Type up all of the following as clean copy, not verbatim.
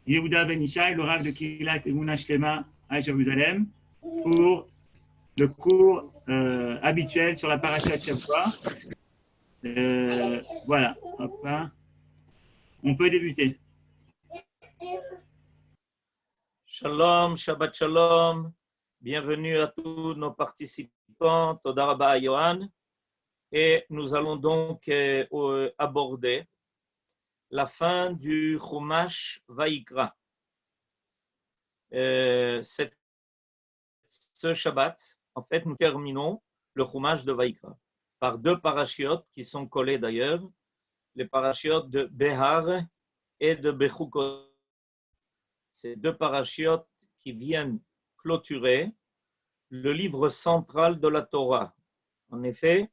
Yehuda Ben Ishai, le Rav de Kilat Emunah Shlema à Jérusalem, pour le cours habituel sur la paracha de Shavua. Voilà, hop, hein. On peut débuter. Shalom, Shabbat Shalom, bienvenue à tous nos participants, Toda Rabba Yohan, et nous allons donc aborder la fin du Chumash Vayikra. Ce Shabbat, en fait, nous terminons le Chumash de Vayikra par deux parachiotes qui sont collés d'ailleurs, les parachiotes de Behar et de Bechukot. Ces deux parachiotes qui viennent clôturer le livre central de la Torah. En effet,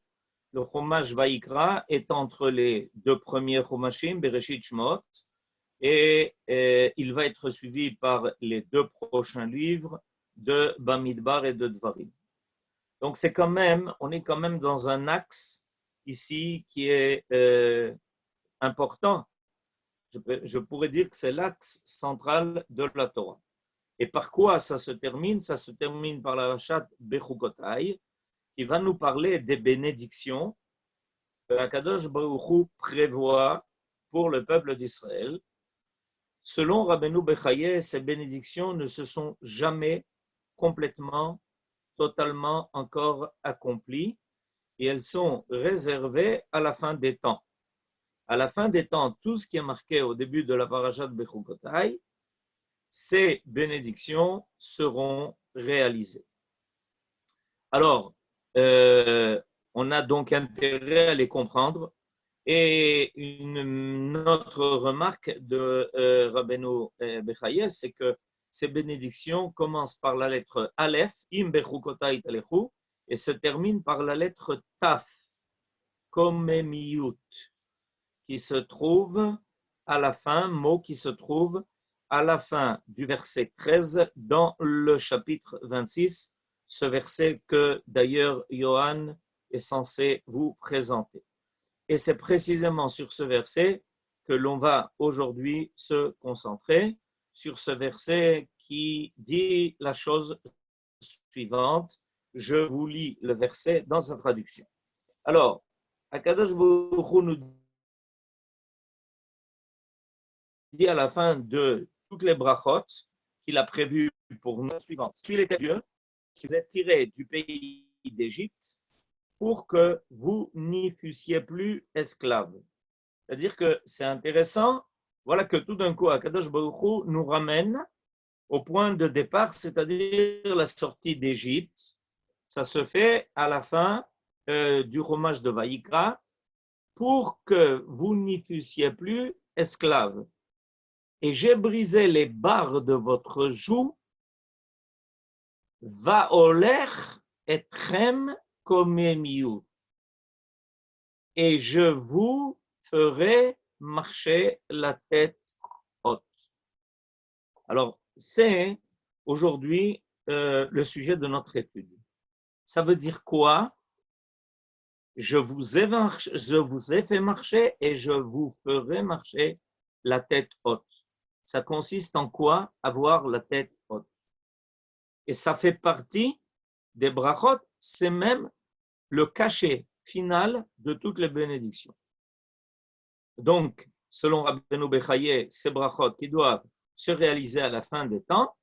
le Chumash Vayikra est entre les deux premiers Chumashim, Bereshit Shmot, et il va être suivi par les deux prochains livres de Bamidbar et de Dvarim. Donc on est quand même dans un axe ici qui est important. Je pourrais dire que c'est l'axe central de la Torah. Et par quoi ça se termine? Ça se termine par la parashat Bechukotai, qui va nous parler des bénédictions que Akadosh Baruch Hu prévoit pour le peuple d'Israël. Selon Rabbeinu Bechaye, ces bénédictions ne se sont jamais complètement, totalement encore accomplies et elles sont réservées à la fin des temps. À la fin des temps, tout ce qui est marqué au début de la parashat Bechukotai, ces bénédictions seront réalisées. Alors, on a donc intérêt à les comprendre. Et une autre remarque de Rabbeinu Bechaye, c'est que ces bénédictions commencent par la lettre Aleph, Im Bechukotai Talechu, et se terminent par la lettre Taf, Komemiyut, qui se trouve à la fin, mot qui se trouve à la fin du verset 13 dans le chapitre 26, ce verset que d'ailleurs Yohan est censé vous présenter. Et c'est précisément sur ce verset que l'on va aujourd'hui se concentrer, sur ce verset qui dit la chose suivante. Je vous lis le verset dans sa traduction. Alors, Akadosh Baruch Hu nous dit à la fin de toutes les brachot qu'il a prévues pour nous suivantes. Suivez les Dieu qui vous êtes tirés du pays d'Égypte pour que vous n'y fussiez plus esclaves. C'est-à-dire que c'est intéressant, voilà que tout d'un coup, Akadosh Baruch Hu nous ramène au point de départ, c'est-à-dire la sortie d'Égypte. Ça se fait à la fin du Chumash de Vayikra pour que vous n'y fussiez plus esclaves. Et j'ai brisé les barres de votre joug, Vaoler etchem komemiyut. Et je vous ferai marcher la tête haute. Alors, c'est aujourd'hui le sujet de notre étude. Ça veut dire quoi? Je vous ai fait marcher et je vous ferai marcher la tête haute. Ça consiste en quoi? Avoir la tête haute. Et ça fait partie des brachot, c'est même le cachet final de toutes les bénédictions. Donc, selon Rabbeinu Bechaye, ces brachot qui doivent se réaliser à la fin des temps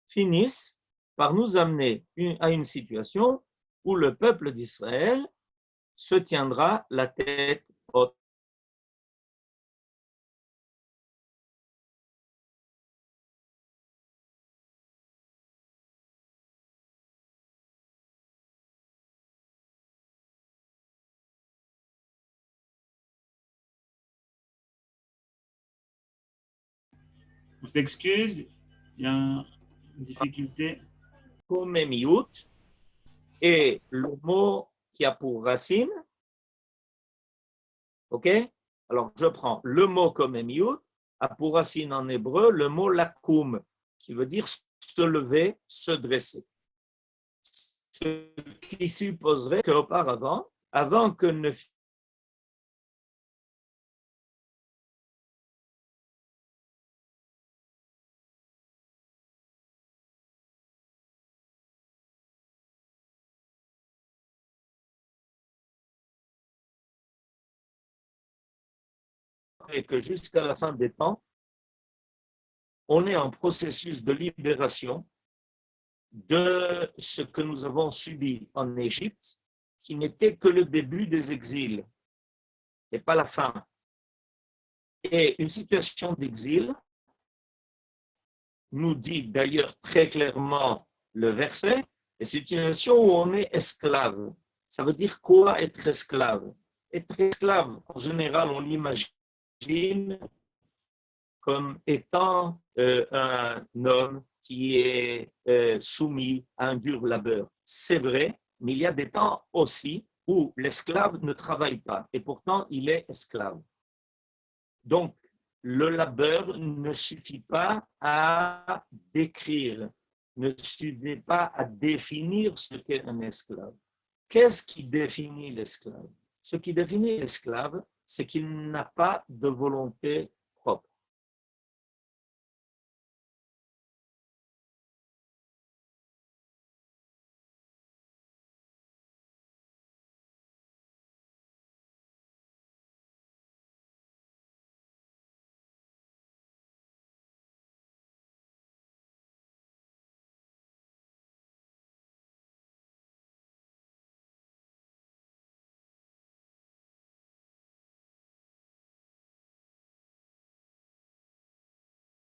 finissent par nous amener à une situation où le peuple d'Israël se tiendra la tête haute. On s'excuse, il y a une difficulté. Komemiyut et le mot qui a pour racine, ok? Alors je prends le mot komemiyut, a pour racine en hébreu le mot lakoum, qui veut dire se lever, se dresser. Ce qui supposerait qu'auparavant, avant que ne et que jusqu'à la fin des temps, on est en processus de libération de ce que nous avons subi en Égypte, qui n'était que le début des exils et pas la fin. Et une situation d'exil nous dit d'ailleurs très clairement le verset, une situation où on est esclave. Ça veut dire quoi être esclave? Être esclave, en général, on l'imagine comme étant un homme qui est soumis à un dur labeur. C'est vrai, mais il y a des temps aussi où l'esclave ne travaille pas et pourtant il est esclave. Donc, le labeur ne suffit pas à décrire, ne suffit pas à définir ce qu'est un esclave. Qu'est-ce qui définit l'esclave? Ce qui définit l'esclave, c'est qu'il n'a pas de volonté propre.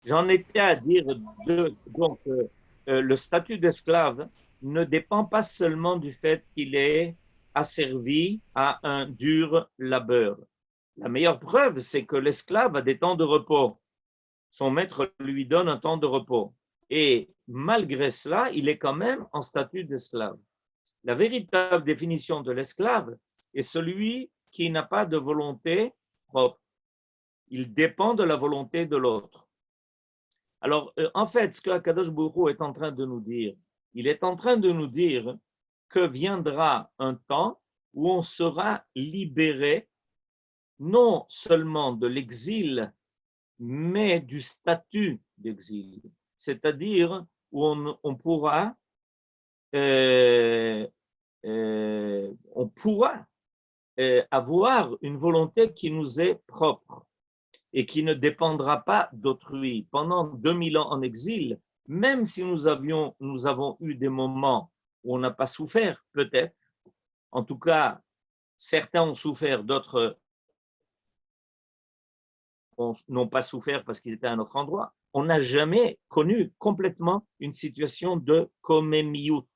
J'en étais à dire donc le statut d'esclave ne dépend pas seulement du fait qu'il est asservi à un dur labeur. La meilleure preuve, c'est que l'esclave a des temps de repos. Son maître lui donne un temps de repos. Et malgré cela, il est quand même en statut d'esclave. La véritable définition de l'esclave est celui qui n'a pas de volonté propre. Il dépend de la volonté de l'autre. Alors, en fait, ce que Akadosh Baruch Hu est en train de nous dire, il est en train de nous dire que viendra un temps où on sera libéré non seulement de l'exil, mais du statut d'exil. C'est-à-dire où on pourra avoir une volonté qui nous est propre et qui ne dépendra pas d'autrui. Pendant 2000 ans en exil, même si nous avons eu des moments où on n'a pas souffert, peut-être, en tout cas, certains ont souffert, d'autres n'ont pas souffert parce qu'ils étaient à un autre endroit, on n'a jamais connu complètement une situation de komemiyut.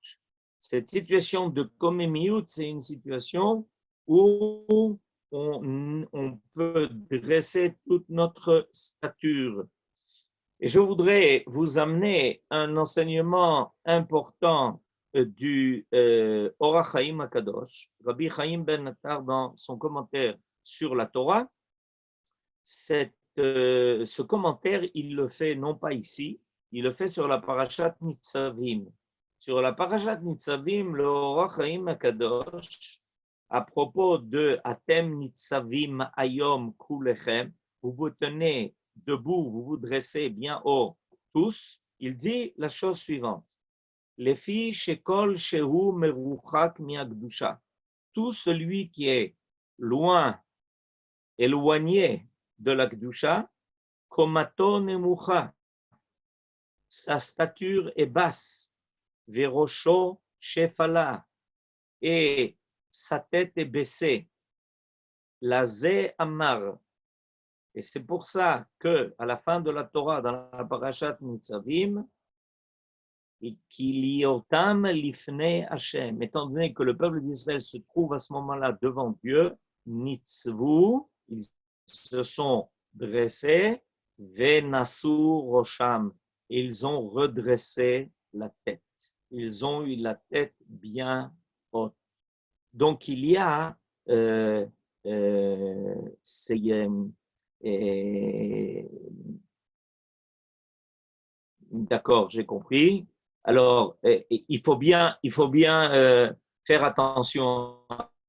Cette situation de komemiyut, c'est une situation où on peut dresser toute notre stature. Et je voudrais vous amener un enseignement important du Orach Chaim HaKadosh, Rabbi Chaim Ben Nattar, dans son commentaire sur la Torah. Ce commentaire, il le fait non pas ici, il le fait sur la Parashat Nitzavim. Sur la Parashat Nitzavim, le Orach Chaim HaKadosh, à propos de Atem Nitzavim Ayom Kulechem, vous vous tenez debout, vous vous dressez bien haut, tous, il dit la chose suivante. Les filles shekol shehu meruchak miagdusha. Tout celui qui est loin, éloigné de la Gdusha, komato nemucha. Sa stature est basse, verosho shefala, et sa tête est baissée. La ze amar. Et c'est pour ça que à la fin de la Torah, dans la Parashat Nitzavim, qu'il y otam lifnei Hashem, étant donné que le peuple d'Israël se trouve à ce moment-là devant Dieu, nitzvu, ils se sont dressés, venasu rosham, ils ont redressé la tête. Ils ont eu la tête bien haute. Donc il y a d'accord, j'ai compris. Alors, il faut bien faire attention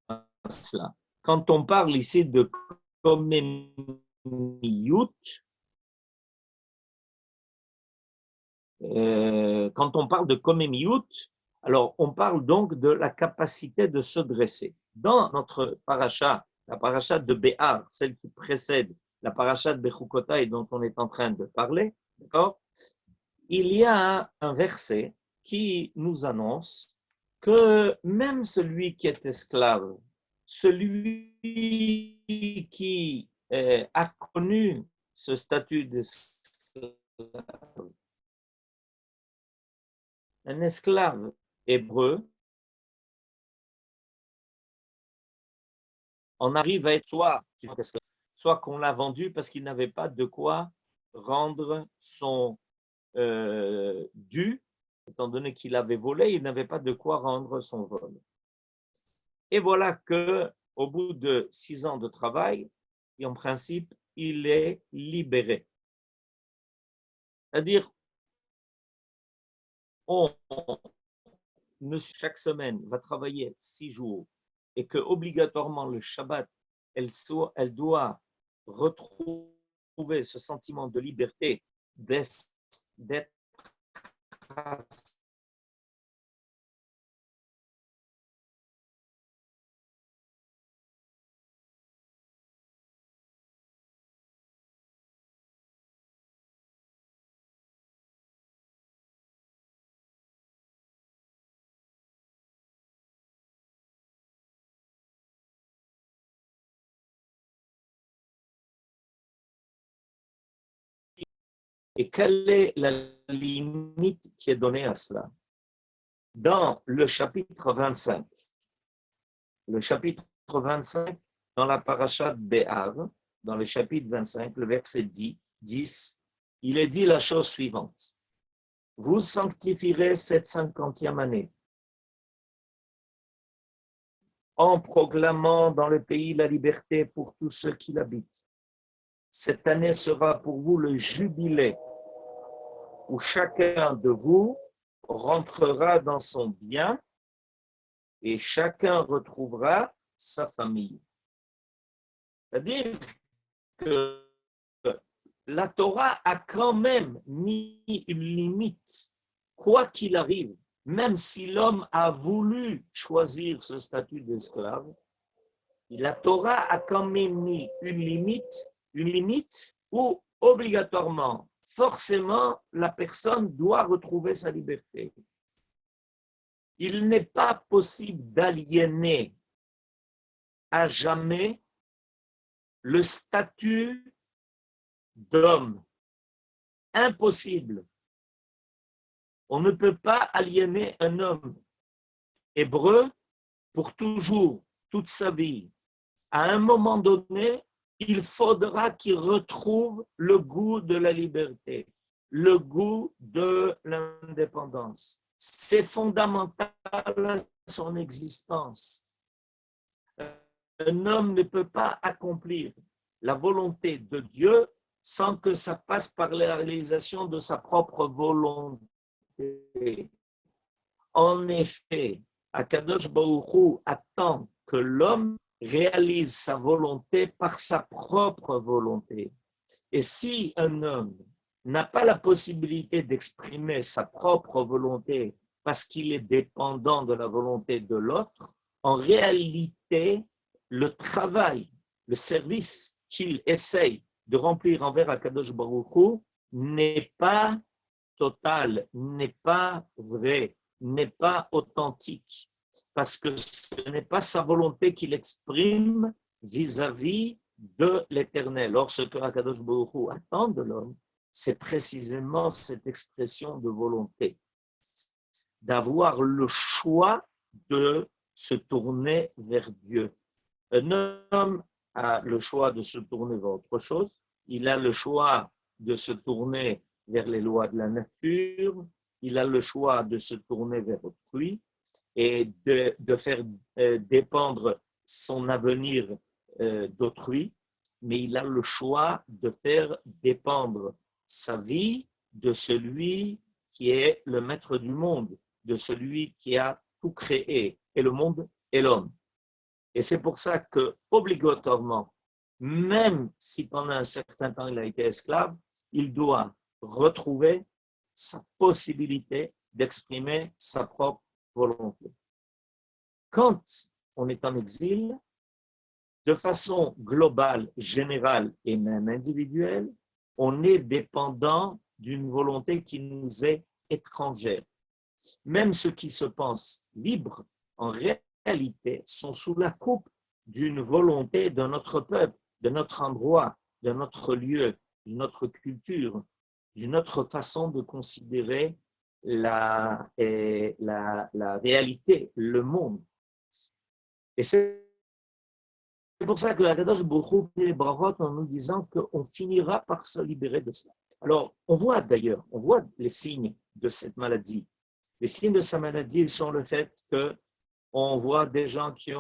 à cela. Quand on parle ici de komemiyut, alors on parle donc de la capacité de se dresser. Dans notre paracha, la paracha de Béar, celle qui précède la parashat Bechukotai dont on est en train de parler, d'accord? Il y a un verset qui nous annonce que même celui qui est esclave, celui qui a connu ce statut d'esclave, un esclave hébreu, on arrive à être soit qu'on l'a vendu parce qu'il n'avait pas de quoi rendre son dû, étant donné qu'il avait volé, il n'avait pas de quoi rendre son vol. Et voilà que, au bout de 6 ans de travail, et en principe, il est libéré. C'est-à-dire, chaque semaine va travailler 6 jours et que obligatoirement le Shabbat, elle doit retrouver ce sentiment de liberté, d'être Et quelle est la limite qui est donnée à cela? Dans le chapitre 25, dans la parashat Bé'ar, dans le chapitre 25, le verset 10, il est dit la chose suivante. Vous sanctifierez cette 50e année en proclamant dans le pays la liberté pour tous ceux qui l'habitent. Cette année sera pour vous le jubilé où chacun de vous rentrera dans son bien et chacun retrouvera sa famille. C'est-à-dire que la Torah a quand même mis une limite, quoi qu'il arrive, même si l'homme a voulu choisir ce statut d'esclave, la Torah a quand même mis une limite où obligatoirement, forcément, la personne doit retrouver sa liberté. Il n'est pas possible d'aliéner à jamais le statut d'homme. Impossible. On ne peut pas aliéner un homme hébreu pour toujours, toute sa vie. À un moment donné, il faudra qu'il retrouve le goût de la liberté, le goût de l'indépendance. C'est fondamental à son existence. Un homme ne peut pas accomplir la volonté de Dieu sans que ça passe par la réalisation de sa propre volonté. En effet, Akadosh Baruch Hu attend que l'homme réalise sa volonté par sa propre volonté. Et si un homme n'a pas la possibilité d'exprimer sa propre volonté parce qu'il est dépendant de la volonté de l'autre, en réalité, le travail, le service qu'il essaye de remplir envers Akadosh Baruch Hu n'est pas total, n'est pas vrai, n'est pas authentique, parce que ce n'est pas sa volonté qu'il exprime vis-à-vis de l'Éternel. Or, ce que Akadosh Baruch Hu attend de l'homme, c'est précisément cette expression de volonté, d'avoir le choix de se tourner vers Dieu. Un homme a le choix de se tourner vers autre chose, il a le choix de se tourner vers les lois de la nature, il a le choix de se tourner vers autrui et de faire dépendre son avenir d'autrui, mais il a le choix de faire dépendre sa vie de celui qui est le maître du monde, de celui qui a tout créé, et le monde et l'homme. Et c'est pour ça que, obligatoirement, même si pendant un certain temps il a été esclave, il doit retrouver sa possibilité d'exprimer sa propre volonté. Quand on est en exil, de façon globale, générale et même individuelle, on est dépendant d'une volonté qui nous est étrangère. Même ceux qui se pensent libres, en réalité, sont sous la coupe d'une volonté de notre peuple, de notre endroit, de notre lieu, de notre culture, d'une autre façon de considérer la réalité, le monde. Et c'est pour ça que la Kadosh Baruch Hu fait les bravotes en nous disant qu'on finira par se libérer de cela. Alors, on voit d'ailleurs, on voit les signes de cette maladie. Les signes de sa maladie sont le fait qu'on voit des gens qui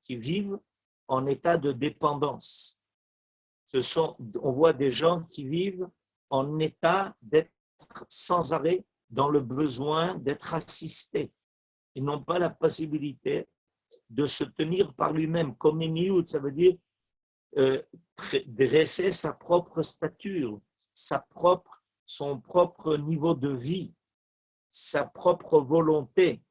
vivent en état de dépendance. On voit des gens qui vivent en état d'être sans arrêt dans le besoin d'être assistés. Ils n'ont pas la possibilité de se tenir par lui-même. Comme Miout, ça veut dire dresser sa propre stature, son propre niveau de vie, sa propre volonté.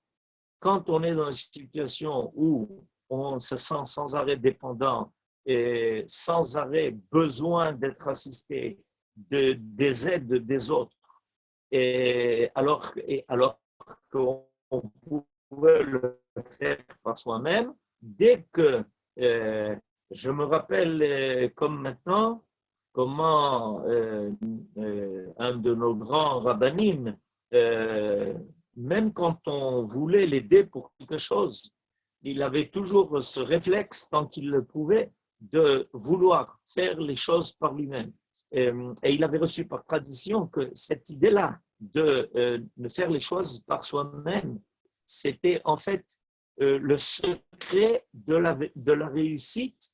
Quand on est dans une situation où on se sent sans arrêt dépendant et sans arrêt besoin d'être assisté des aides des autres, et alors qu'on pouvait le faire par soi-même, dès que je me rappelle comme maintenant comment un de nos grands rabbinim, même quand on voulait l'aider pour quelque chose, il avait toujours ce réflexe, tant qu'il le pouvait, de vouloir faire les choses par lui-même. Et il avait reçu par tradition que cette idée-là de faire les choses par soi-même, c'était en fait le secret de la réussite,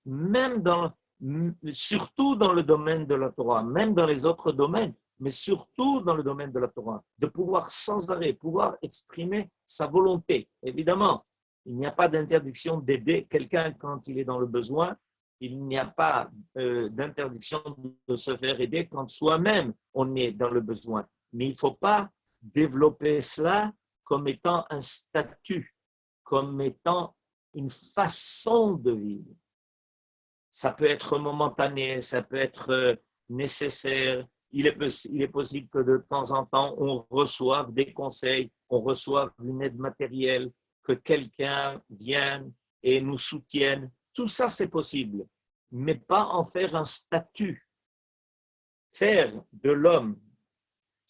surtout dans le domaine de la Torah, même dans les autres domaines, mais surtout dans le domaine de la Torah, de pouvoir sans arrêt, pouvoir exprimer sa volonté. Évidemment, il n'y a pas d'interdiction d'aider quelqu'un quand il est dans le besoin, il n'y a pas d'interdiction de se faire aider quand soi-même on est dans le besoin. Mais il ne faut pas développer cela comme étant un statut, comme étant une façon de vivre. Ça peut être momentané, ça peut être nécessaire. Il est possible que de temps en temps, on reçoive des conseils, on reçoive une aide matérielle, que quelqu'un vienne et nous soutienne. Tout ça, c'est possible, mais pas en faire un statut. Faire de l'homme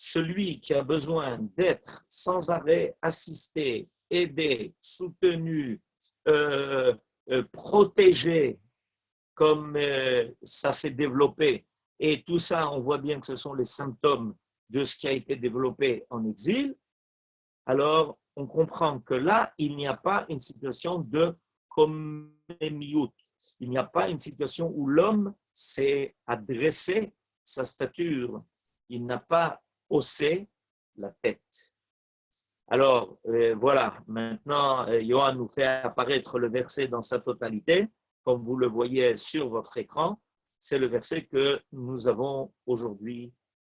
celui qui a besoin d'être sans arrêt assisté, aidé, soutenu, protégé, comme ça s'est développé. Et tout ça, on voit bien que ce sont les symptômes de ce qui a été développé en exil. Alors, on comprend que là, il n'y a pas une situation de commémiout. Il n'y a pas une situation où l'homme s'est adressé sa stature. Il n'a pas haussé la tête. Alors, voilà, maintenant, Johan nous fait apparaître le verset dans sa totalité. Comme vous le voyez sur votre écran, c'est le verset que nous avons aujourd'hui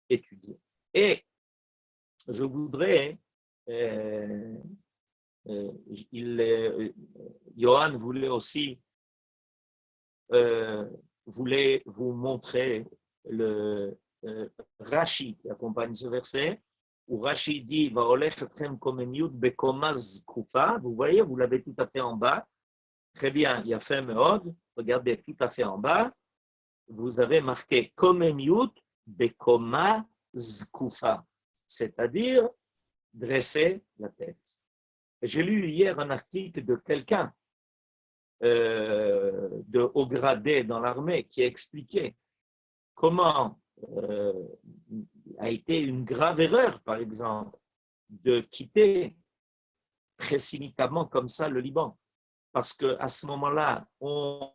étudié. Et je voudrais, Johan voulait aussi voulait vous montrer le Rashi qui accompagne ce verset, où Rashi dit vous voyez, vous l'avez tout à fait en bas. Très bien, il y a fait Meod. Regardez tout à fait en bas. Vous avez marqué Komemiut Bekoma Zkufa, c'est-à-dire dresser la tête. J'ai lu hier un article de quelqu'un de haut gradé dans l'armée qui expliquait comment a été une grave erreur, par exemple, de quitter précipitamment comme ça le Liban. Parce qu'à ce moment-là, on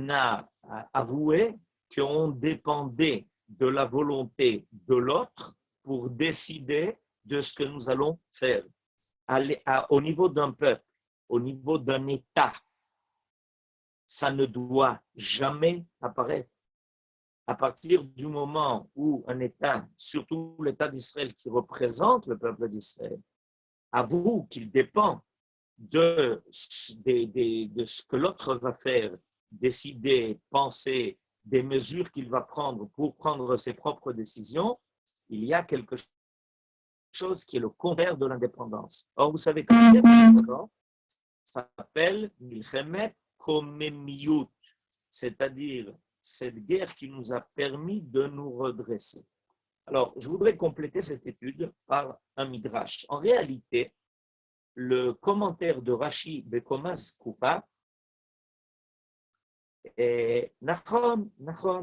a avoué qu'on dépendait de la volonté de l'autre pour décider de ce que nous allons faire. Au niveau d'un peuple, au niveau d'un État, ça ne doit jamais apparaître. À partir du moment où un État, surtout l'État d'Israël qui représente le peuple d'Israël, avoue qu'il dépend de ce que l'autre va faire, décider, penser, des mesures qu'il va prendre pour prendre ses propres décisions, il y a quelque chose qui est le contraire de l'indépendance. Or, vous savez que l'indépendance s'appelle Milchemet Komemiyut, c'est-à-dire cette guerre qui nous a permis de nous redresser. Alors, je voudrais compléter cette étude par un midrash. En réalité, le commentaire de Rashi Bekomas Kufa est Nachon,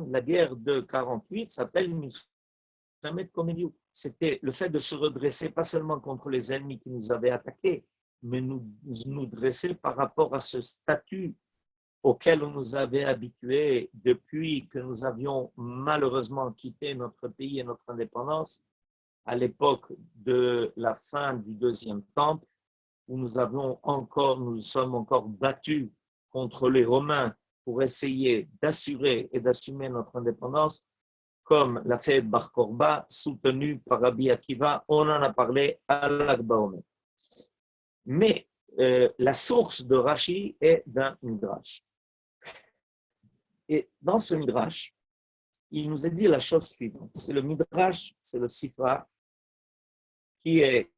la guerre de 48 s'appelle Milchemet Komemiyut. C'était le fait de se redresser pas seulement contre les ennemis qui nous avaient attaqués, mais nous dresser par rapport à ce statut auquel on nous avait habitués depuis que nous avions malheureusement quitté notre pays et notre indépendance à l'époque de la fin du deuxième temple, où nous sommes encore battus contre les Romains pour essayer d'assurer et d'assumer notre indépendance, comme l'a fait Bar Korba, soutenu par Rabbi Akiva. On en a parlé à l'Akba Omer. Mais la source de Rashi est d'un midrash. Et dans ce midrash, il nous a dit la chose suivante. C'est le midrash, c'est le Sifra, qui est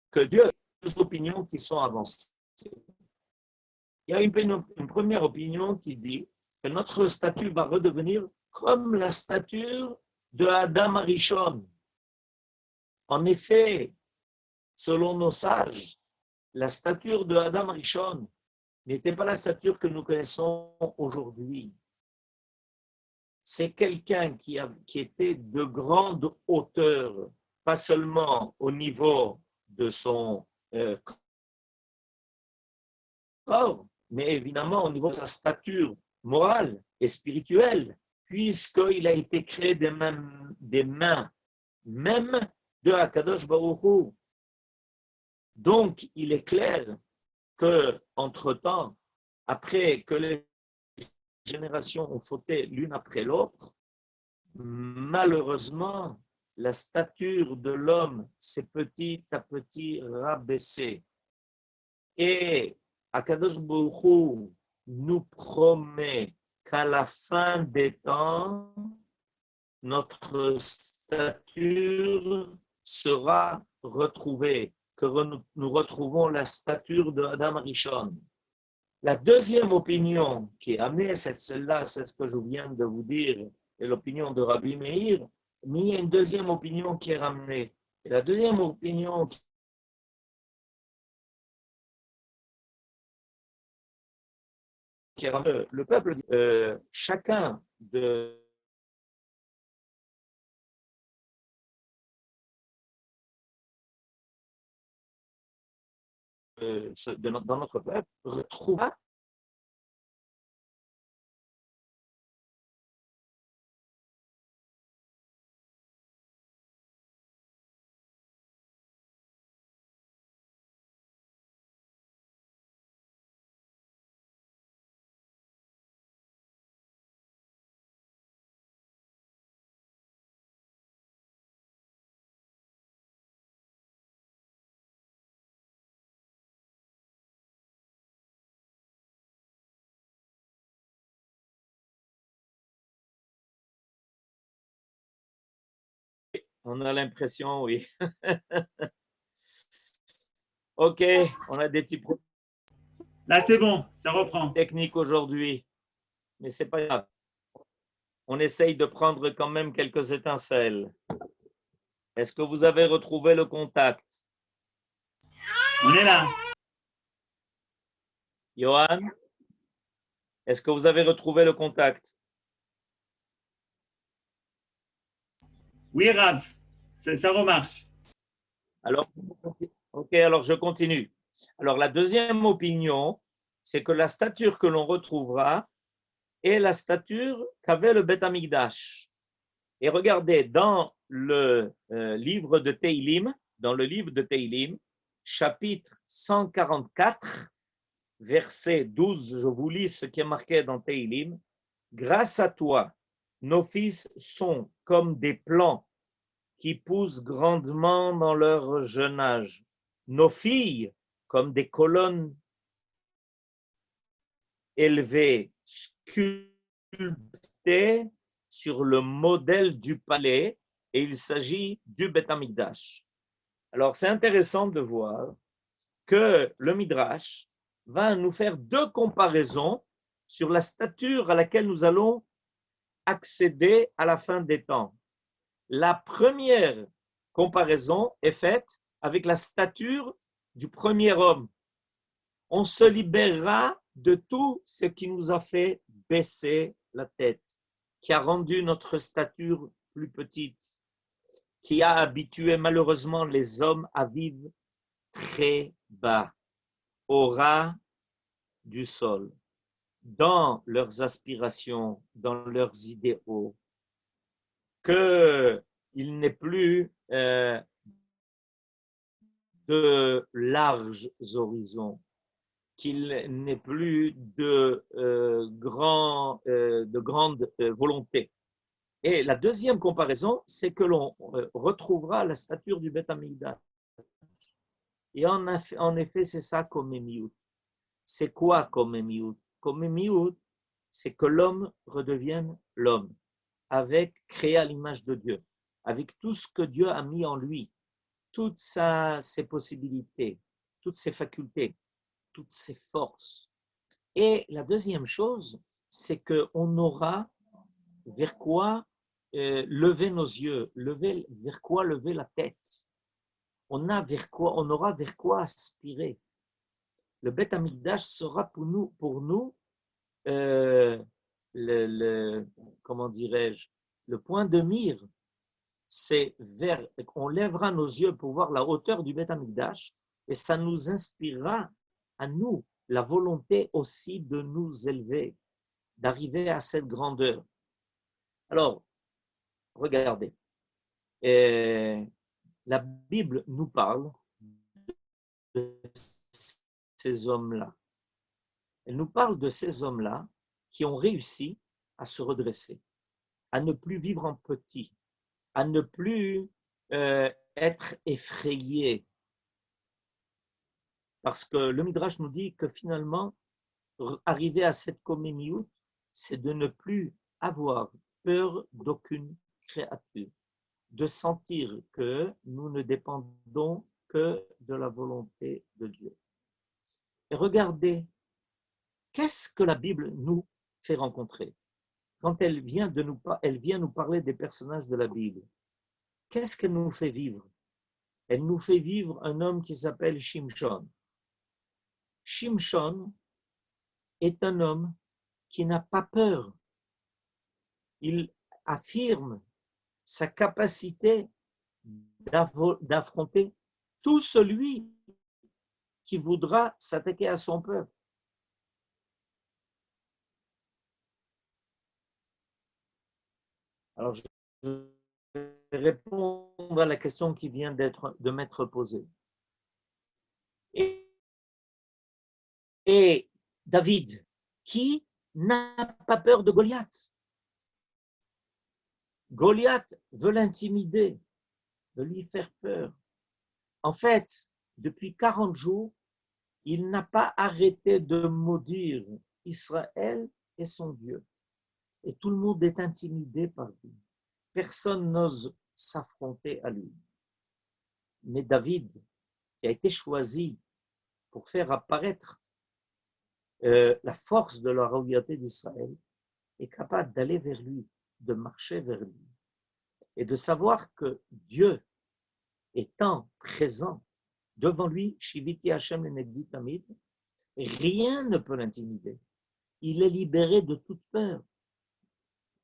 que Dieu a deux opinions qui sont avancées. Il y a une première opinion qui dit que notre statut va redevenir comme la stature de Adam Arishon. En effet, selon nos sages, la stature de Adam Arishon n'était pas la stature que nous connaissons aujourd'hui. C'est quelqu'un qui était de grande hauteur, pas seulement au niveau de son corps, mais évidemment au niveau de sa stature morale et spirituelle, puisqu'il a été créé des mains même de Akadosh Baruch Hu. Donc, il est clair qu'entre-temps, après que les générations ont fauté l'une après l'autre, malheureusement, la stature de l'homme s'est petit à petit rabaissée. Et Akadosh Baruch Hu nous promet qu'à la fin des temps, notre stature sera retrouvée, que nous retrouvons la stature de Adam Arishon. La deuxième opinion qui est amenée, c'est celle-là, c'est ce que je viens de vous dire, et l'opinion de Rabbi Meir, mais il y a une deuxième opinion qui est ramenée. Et la deuxième opinion qui est ramenée, le peuple dit, chacun de dans notre peuple retrouvera on a l'impression, oui. Ok, on a des petits problèmes. Là, c'est bon, ça reprend. Technique aujourd'hui, mais c'est pas grave. On essaye de prendre quand même quelques étincelles. Est-ce que vous avez retrouvé le contact? On est là. Johan, est-ce que vous avez retrouvé le contact? Oui, Rav, ça remarche. Alors, ok, alors je continue. Alors, la deuxième opinion, c'est que la stature que l'on retrouvera est la stature qu'avait le Beth Amikdash. Et regardez, dans le livre de Teilim, chapitre 144, verset 12, je vous lis ce qui est marqué dans Teilim. Grâce à toi, nos fils sont comme des plants qui poussent grandement dans leur jeune âge. Nos filles, comme des colonnes élevées, sculptées sur le modèle du palais, et il s'agit du Beth Amikdash. Alors, c'est intéressant de voir que le Midrash va nous faire deux comparaisons sur la stature à laquelle nous allons accéder à la fin des temps. La première comparaison est faite avec la stature du premier homme. On se libérera de tout ce qui nous a fait baisser la tête, qui a rendu notre stature plus petite, qui a habitué malheureusement les hommes à vivre très bas, au ras du sol, dans leurs aspirations, dans leurs idéaux, qu'il n'est plus de larges horizons, qu'il n'est plus de grande volonté. Et la deuxième comparaison, c'est que l'on retrouvera la stature du Beth Amikdash. Et en effet, c'est ça Komemiout. C'est quoi Komemiout? Komemiout, c'est que l'homme redevienne l'homme, créé à l'image de Dieu, avec tout ce que Dieu a mis en lui, toutes ses possibilités, toutes ses facultés, toutes ses forces. Et la deuxième chose, c'est qu'on aura vers quoi lever nos yeux, vers quoi lever la tête. On aura vers quoi aspirer. Le Beth Amikdash sera pour nous comment dirais-je, le point de mire. C'est on lèvera nos yeux pour voir la hauteur du Beth Amikdash et ça nous inspirera à nous la volonté aussi de nous élever, d'arriver à cette grandeur. Alors, regardez, la Bible nous parle de ces hommes-là. Elle nous parle de ces hommes-là qui ont réussi à se redresser, à ne plus vivre en petit, à ne plus être effrayés. Parce que le Midrash nous dit que finalement, arriver à cette communion, c'est de ne plus avoir peur d'aucune créature, de sentir que nous ne dépendons que de la volonté de Dieu. Et regardez, qu'est-ce que la Bible nous fait rencontrer? Quand elle vient nous parler des personnages de la Bible, qu'est-ce qu'elle nous fait vivre? Elle nous fait vivre un homme qui s'appelle Shimshon. Shimshon est un homme qui n'a pas peur. Il affirme sa capacité d'affronter tout celui qui voudra s'attaquer à son peuple. Alors, je vais répondre à la question qui vient de m'être posée. Et David, qui n'a pas peur de Goliath? Goliath veut l'intimider, veut lui faire peur. En fait, depuis 40 jours, il n'a pas arrêté de maudire Israël et son Dieu. Et tout le monde est intimidé par lui. Personne n'ose s'affronter à lui. Mais David, qui a été choisi pour faire apparaître la force de la royauté d'Israël, est capable d'aller vers lui, de marcher vers lui, et de savoir que Dieu étant présent devant lui, Shiviti Hashem Lenegdi Tamid, rien ne peut l'intimider. Il est libéré de toute peur.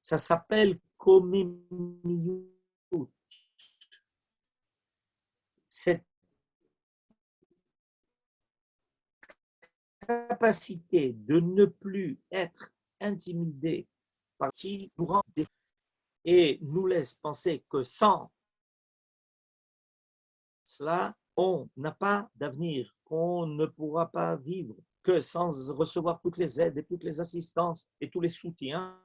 Ça s'appelle Komemiout. Cette capacité de ne plus être intimidé par qui nous rend défaut et nous laisse penser que sans cela, on n'a pas d'avenir, qu'on ne pourra pas vivre que sans recevoir toutes les aides et toutes les assistances et tous les soutiens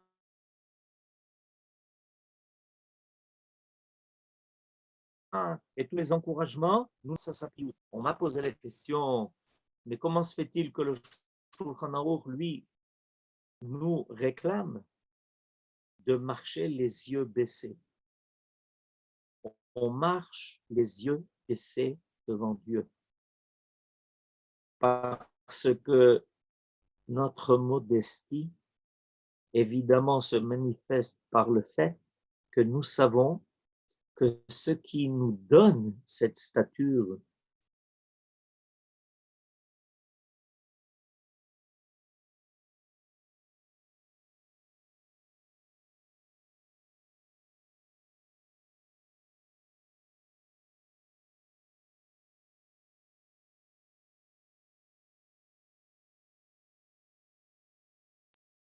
et tous les encouragements, nous, ça s'appuie. On m'a posé la question, mais comment se fait-il que le Shulchan Aruch, lui, nous réclame de marcher les yeux baissés? On marche les yeux baissés devant Dieu. Parce que notre modestie, évidemment, se manifeste par le fait que nous savons que ce qui nous donne cette stature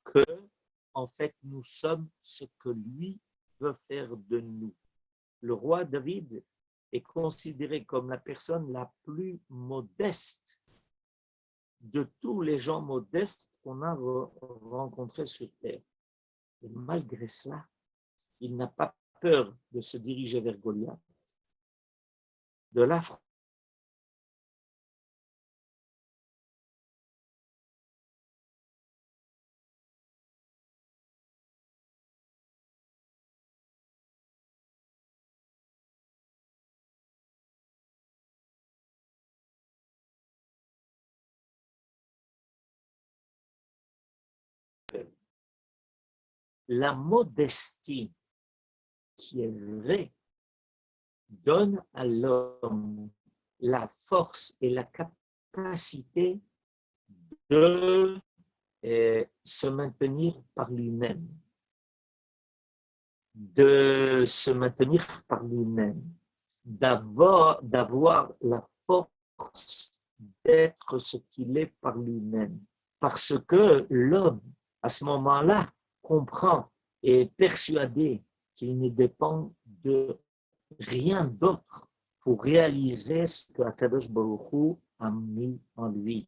que, en fait, nous sommes ce que lui veut faire de nous. Le roi David est considéré comme la personne la plus modeste de tous les gens modestes qu'on a rencontrés sur terre. Et malgré cela, il n'a pas peur de se diriger vers Goliath, de l'affronter. La modestie qui est vraie donne à l'homme la force et la capacité de se maintenir par lui-même, d'avoir la force d'être ce qu'il est par lui-même. Parce que l'homme, à ce moment-là, comprend et est persuadé qu'il ne dépend de rien d'autre pour réaliser ce que Akadosh Baruch Hu a mis en lui.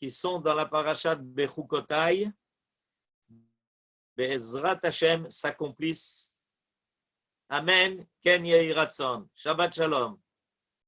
Qui sont dans la parashat Bechukotai, Be'ezrat Hashem s'accomplissent. Amen. Ken Yehi Ratzon. Shabbat Shalom.